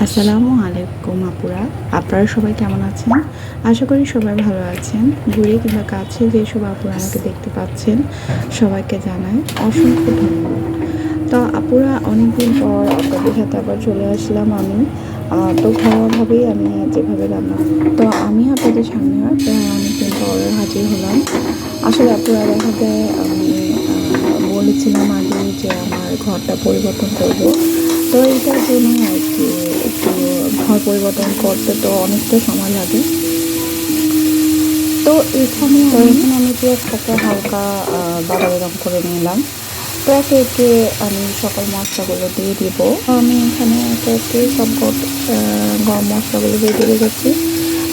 আসসালামু আলাইকুম আপুরা, আপনারা সবাই কেমন আছেন? আশা করি সবাই ভালো আছেন। দূরে কিংবা কাছে যেসব আপুরা আমাকে দেখতে পাচ্ছেন সবাইকে জানাই অসংখ্য ধন্যবাদ। তো আপুরা, অনেকদিন পর আপনাদের সাথে আবার চলে আসলাম আমি। তো ঘরোয়াভাবেই আমি যেভাবে রান্না, তো আমি আপনাদের সামনে প্রায় অনেকদিন পর হাজির হলাম। আসলে আপুরা, দেখা যায় আমি বলেছিলাম আগে যে আমার ঘরটা পরিবর্তন করব। তো এইটার জন্য আর কি একটু ঘর পরিবর্তন করতে তো অনেকটা সময় লাগে। তো এখানে আমি পেঁয়াজটাকে হালকা বাদামি রং করে নিলাম। তো একে একে আমি সকল মশলাগুলো দিয়ে দিব। আমি এখানে একে একে সব গরম মশলাগুলো দিয়ে দিয়ে রেখেছি।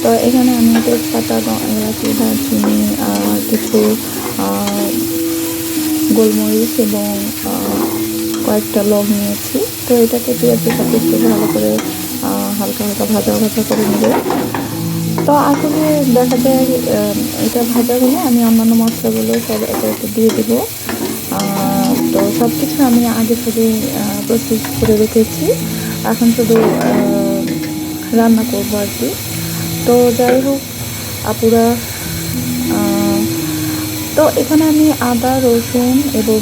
তো এখানে আমি তেজপাতা, এলাচি, দারচিনি, কিছু গোলমরিচ এবং কয়েকটা লং নিয়েছি। তো এটাকে পেঁয়াজের সাথে একটু ভালো করে হালকা হালকা ভাজা ভাজা করে নেব। তো আসলে দেখা যায় এটা ভাজা হলে আমি অন্যান্য মশলাগুলো সব একে একে দিয়ে দেবো। তো সব কিছু আমি আগে থেকে প্রস্তুত করে রেখেছি, এখন শুধু রান্না করবো আর কি। তো যাই হোক আপুরা, তো এখানে আমি আদা, রসুন এবং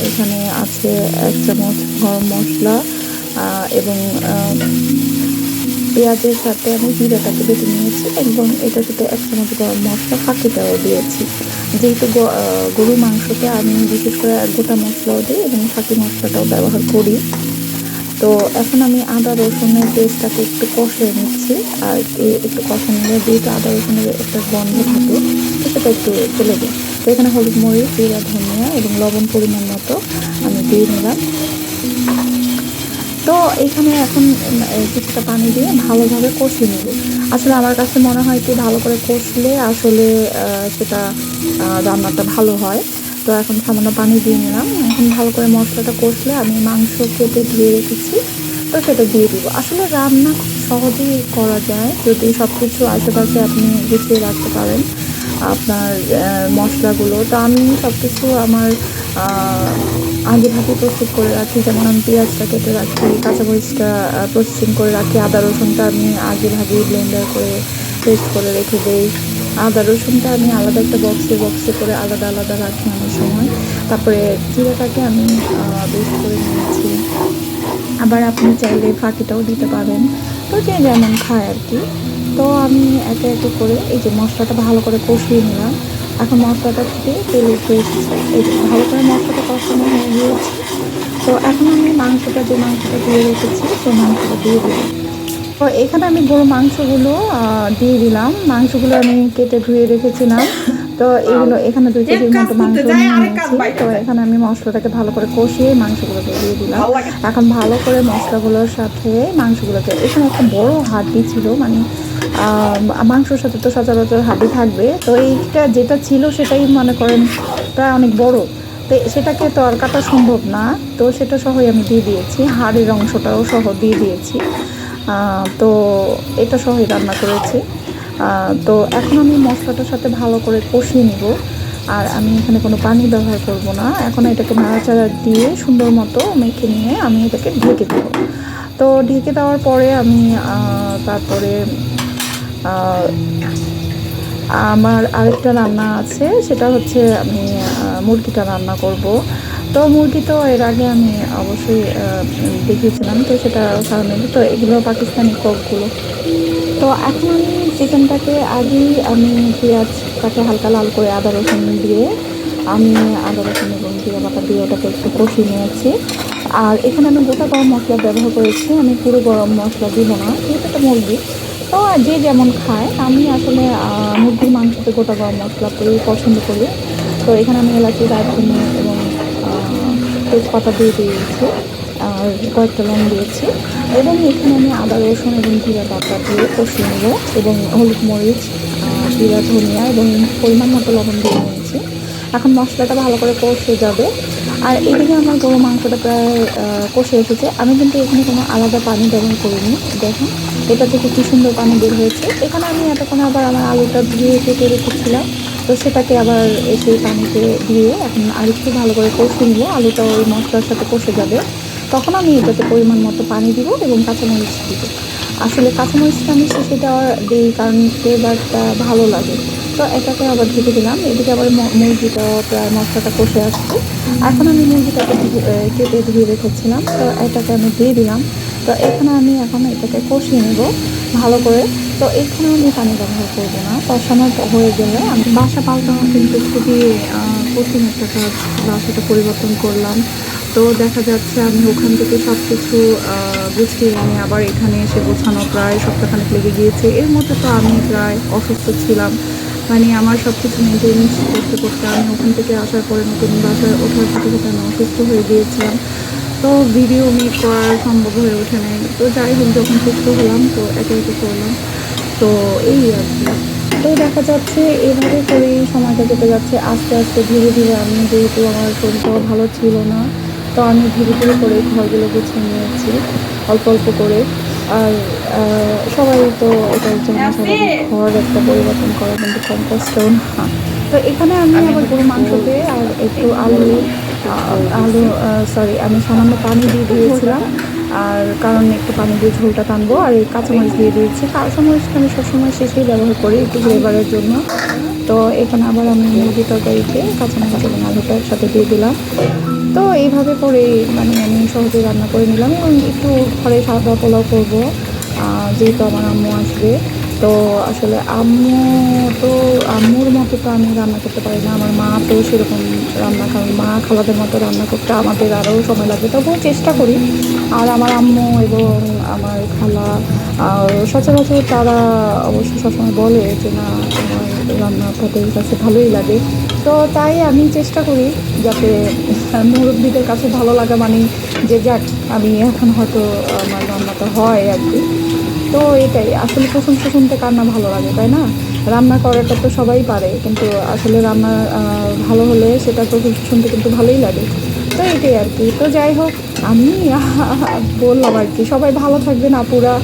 এখানে আছে 1 চামচ গরম মশলা এবং পেঁয়াজের সাথে আমি জিরাটাকে বেটে নিয়েছি এবং এটার সাথে 1 চামচ গরম মশলা ফাঁকিটাও দিয়েছি। যেহেতু গরুর মাংসতে আমি বিশেষ করে গোটা মশলাও দিই এবং ফাঁকি মশলাটাও ব্যবহার করি। তো এখন আমি আদা রসুনের পেস্টটাকে একটু কষিয়ে নিচ্ছি। আর একটু কষা নিলে যেহেতু আদা রসুনের একটা গন্ধ থাকে, তো সেটা একটু চলে যায়। তো এখানে হলুদ, মরিচ, জিরা, ধনিয়া এবং লবণ পরিমাণ মতো আমি দিয়ে নিলাম। তো এখানে এখন কিছুটা পানি দিয়ে ভালোভাবে কষিয়ে নেব। আসলে আমার কাছে মনে হয় কি, ভালো করে কষলে আসলে সেটা রান্নাটা ভালো হয়। তো এখন সামান্য পানি দিয়ে নিলাম। এখন ভালো করে মশলাটা কষলে আমি মাংস কেটে ধুয়ে রেখেছি, তো সেটা দিয়ে দিব। আসলে রান্না খুব সহজেই করা যায় যদি সব কিছু আশেপাশে আপনি গুছিয়ে রাখতে পারেন আপনার মশলাগুলো। তো আমি সব কিছু আমার আগে ভাগে প্রস্তুত করে রাখি। যেমন আমি পেঁয়াজটা কেটে রাখি, কাঁচামরিচটা প্রসেসিং করে রাখি, আদা রসুনটা আমি আগে ভাগে ব্লেন্ডার করে পেস্ট করে রেখে দেই। আদা রসুনটা আমি আলাদা একটা বক্সে করে আলাদা আলাদা রাখি অনেক সময়। তারপরে জিরাটাকে আমি পেস্ট করে নিয়েছি। আবার আপনি চাইলে ফাঁকিটাও দিতে পারেন, তো যে যেমন খায় আর কি। তো আমি একে একে করে এই যে মশলাটা ভালো করে কষিয়ে নিলাম। এখন মশলাটা থেকে তেল উঠে এসেছে, এই যে ভালো করে মশলাটা কষানো হয়ে গিয়েছে। তো এখন আমি যে মাংসটা দিয়ে রেখেছি সেই মাংসটা দিয়ে দিলাম। তো এখানে আমি গরু মাংসগুলো দিয়ে দিলাম। মাংসগুলো আমি কেটে ধুয়ে রেখেছিলাম। তো এগুলো এখানে 2 কেজির মতো মাংস নিয়েছি। তো এখানে আমি মশলাটাকে ভালো করে কষিয়ে মাংসগুলোকে দিয়ে দিলাম। এখন ভালো করে মশলাগুলোর সাথে মাংসগুলোকে, এখানে একটা বড় হাড্ডি ছিল, মানে মাংসর সাথে তো সচরাচর হাড্ডি থাকবে। তো এইটা যেটা ছিল সেটাই মনে করেন প্রায় অনেক বড়। তো সেটাকে তো আর কাটা সম্ভব না, তো সেটা সহই আমি দিয়ে দিয়েছি। হাড়ের অংশটাও সহ দিয়ে দিয়েছি। তো এটা সহই রান্না করেছি। তো এখন আমি মশলাটার সাথে ভালো করে কষিয়ে নিব। আর আমি এখানে কোনো পানি ব্যবহার করব না। এখন এটাকে নাড়াচাড়া দিয়ে সুন্দর মতো মেখে নিয়ে আমি এটাকে ঢেকে দেব। তো ঢেকে দেওয়ার পরে আমি তারপরে আমার আরেকটা রান্না আছে, সেটা হচ্ছে আমি মুরগিটা রান্না করব। তো মুরগি তো এর আগে আমি অবশ্যই দেখিয়েছিলাম, তো সেটা কারণে তো এগুলো পাকিস্তানি ককগুলো। তো এখন আমি চিকেনটাকে আগেই আমি পেঁয়াজটাকে হালকা লাল করে আদা রসুন দিয়ে আমি আদা রসুন এবং জিরা বাটা দিয়ে ওটাকে একটু কষিয়ে নিয়েছি। আর এখানে আমি গোটা গরম মশলা ব্যবহার করেছি, আমি পুরো গরম মশলা দিব না, যেহেতু একটা মুরগি। তো যে যেমন খায়, আমি আসলে মুরগির মাংসতে গোটা গরম মশলা পুরো পছন্দ করি। তো এখানে আমি এলাচি, দারচিনি এবং তেজপাতা দিয়ে দিয়েছি, আর কয়েকটা লং দিয়েছি। এবং এখানে আমি আদা রসুন এবং জিরা বাটা দিয়ে কষিয়ে নেব এবং হলুদ, মরিচ, জিরা, ধনিয়া এবং পরিমাণ মতো লবণ দিয়ে নিয়েছি। এখন মশলাটা ভালো করে কষে যাবে। আর এদিকে আমার গরু মাংসটা প্রায় কষে এসেছে। আমি কিন্তু এখানে কোনো আলাদা পানি ব্যবহার করিনি। দেখুন এটা থেকে কী সুন্দর পানি বের হয়েছে। এখানে আমি এতক্ষণ আবার আমার আলুটা ধুয়ে কেটে রেখেছিলাম, তো সেটাকে আবার সেই পানিতে দিয়ে এখন আরেকটু ভালো করে কষে নিব। আলুটা ওই মশলার সাথে কষে যাবে। তখন আমি এটাতে পরিমাণ মতো পানি দিব এবং কাঁচামরিচ দিব। আসলে কাঁচামরিচটা আমি শেষে দিই কারণ ফ্লেভারটা ভালো লাগে। তো এটাকে আবার ঢেকে দিলাম। এদিকে আবার মুরগিটা প্রায় মশলাটা কষে আসছে। এখন আমি মুরগিটাকে কেটে ধুয়ে রেখেছিলাম, তো এটাকে আমি দিয়ে দিলাম। তো এখানে আমি এখন এটাকে কষিয়ে নেব ভালো করে। তো এখানে আমি পানি ব্যবহার করবো না, কষানো হয়ে গেলে আমি বাসা পাল্টানো কিন্তু খুবই কঠিন একটা কাজ। বাসাটা পরিবর্তন করলাম, তো দেখা যাচ্ছে আমি ওখান থেকে সব কিছু গুছিয়ে এনে আবার এখানে এসে গোছানো প্রায় সপ্তাহখানেক লেগে গিয়েছে। এর মধ্যে তো আমি প্রায় অসুস্থ ছিলাম, মানে আমার সব কিছু মেনটেন্স করতে করতে আমি ওখান থেকে আসার পরে নতুন বাসায় ওঠার সাথে সাথে আমি অসুস্থ হয়ে গিয়েছিলাম। তো ভিডিও মেক করা সম্ভব হয়ে ওঠে নাই। তো যাই হোক, যখন সুস্থ হলাম তো একে একে করলাম। তো এই আর কি। তো দেখা যাচ্ছে এভাবে করেই সময়টা কেটে যাচ্ছে আস্তে আস্তে ধীরে ধীরে। আমি যেহেতু আমার শরীরটাও ভালো ছিল না, তো আমি ধীরে ধীরে করে ঘরগুলো গুছিয়ে নিয়েছি অল্প অল্প করে। আর সবাই তো এটার জন্য স্বাভাবিক, ঘর একটা পরিবর্তন করা কিন্তু কম কষ্ট না। তো এখানে আমি আবার গরু মাংসতে আর একটু আলু সরি, আমি সামান্য পানি দিয়ে দিয়েছিলাম, আর কারণ একটু পানি দিয়ে ঝোলটা টানবো। আর এই কাঁচামরিচ দিয়ে দিয়েছি। কাঁচামরিচটা আমি সবসময় শেষেই ব্যবহার করি একটু ফ্লেভারের জন্য। তো এখানে আবার আমি মুরগি তরকারিতে কাঁচামরিচ এবং আলুটা একসাথে দিয়ে দিলাম। তো এইভাবে করে মানে আমি সহজে রান্না করে নিলাম এবং একটু ঘরে সাদা পোলাও করবো, যেহেতু আমার আম্মু আসবে। তো আসলে আম্মুর মতো তো আমি রান্না করতে পারি না। আমার মা তো সেরকম রান্না, কারণ মা খালাদের মতো রান্না করতে আমাদের আরও সময় লাগবে, তবুও চেষ্টা করি। আর আমার আম্মু এবং আমার খালা সচরাচর তারা অবশ্য সবসময় বলে যে না, আমার রান্না তাদের কাছে ভালোই লাগে। তো তাই আমি চেষ্টা করি যাতে মুরব্বীদের কাছে ভালো লাগা মানে যে যাক, আমি এখন হয়তো আমার রান্নাটা হয় আর কি। তো এটাই আসলে, প্রশংসা শুনতে কার না ভালো লাগে, তাই না? রান্না করাটা তো সবাই পারে, কিন্তু আসলে রান্না ভালো হলে সেটা প্রশংসা শুনতে কিন্তু ভালোই লাগে। তো এটাই আর কি। তো যাই হোক, আমি বললাম আর কি, সবাই ভালো থাকবেন আপুরা,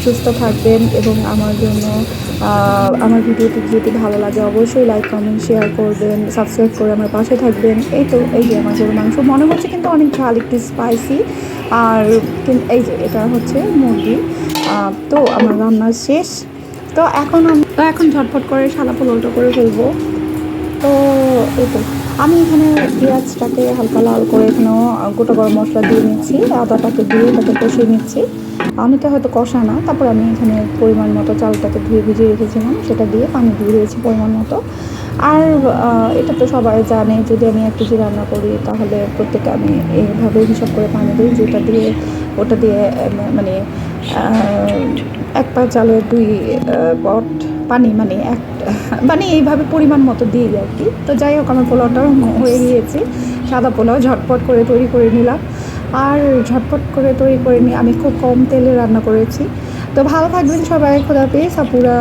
সুস্থ থাকবেন এবং আমার জন্য আমার ভিডিওটি যদি ভালো লাগে অবশ্যই লাইক কমেন্ট শেয়ার করবেন, সাবস্ক্রাইব করে আমার পাশে থাকবেন। এই তো, এই যে আমার গরুর মাংস মনে হচ্ছে কিন্তু অনেক ঝাল, একটু স্পাইসি। আর এই যে এটা হচ্ছে মুরগি। তো আমার রান্না শেষ। তো এখন ঝটফট করে সাদা পোলাওটা করে ফেলবো। তো এই তো, আমি এখানে পেঁয়াজটাকে হালকা লাল করে এখানেও গোটা গরম মশলা দিয়ে নিচ্ছি, আদাটাকে দিয়ে এটাকে কষিয়ে নিচ্ছি। অনেকে হয়তো কষা না, তারপর আমি এখানে পরিমাণ মতো চালটাকে ধুয়ে ভিজিয়ে রেখেছিলাম, সেটা দিয়ে পানি দিয়ে দিয়েছি পরিমাণ মতো। আর এটা তো সবাই জানে, যদি আমি 1 কেজি রান্না করি তাহলে প্রত্যেকে আমি এইভাবে হিসাব করে পানি দিই, যেটা দিয়ে ওটা দিয়ে মানে 1 পা চালে 2 পট পানি, মানে এইভাবে পরিমাণ মতো দিই আর কি। তো যাই হোক, আমার পোলাওটাও হয়ে গিয়েছে। সাদা পোলাও ঝটপট করে তৈরি করে নিলাম। আর ঝটপট করে তৈরি করে নিয়ে আমি খুব কম তেলে রান্না করেছি। তো ভালো থাকবেন সবাই, খোদা হাফেজ আপুরা।